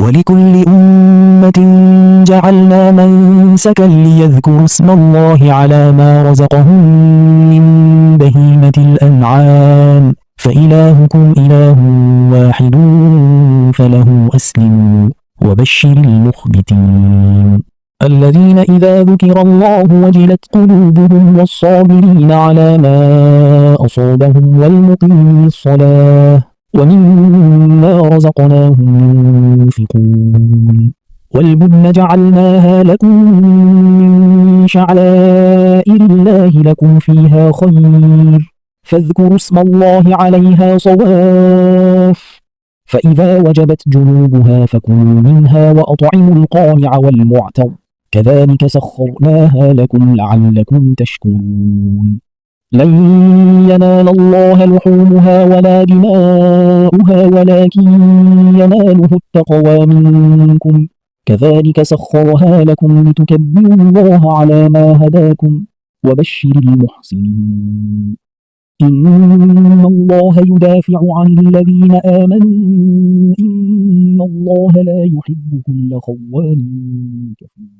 ولكل أمة جعلنا منسكا ليذكروا اسم الله على ما رزقهم من بهيمة الأنعام فإلهكم إله واحد فله أسلموا وبشر المخبتين الذين إذا ذكر الله وجلت قلوبهم والصابرين على ما أصابهم والمقيمين الصلاة ومما رزقناهم ينفقون والبدن جعلناها لكم من شعائر الله لكم فيها خير فاذكروا اسم الله عليها صواف فإذا وجبت جنوبها فكلوا منها وأطعموا القانع والمعتر كذلك سخرناها لكم لعلكم تشكرون لن ينال الله لحومها ولا دماؤها ولكن يناله التقوى منكم كذلك سخرها لكم لتكبروا الله على ما هداكم وبشر المحسنين إن الله يدافع عن الذين آمنوا إن الله لا يحب كل خوان كفور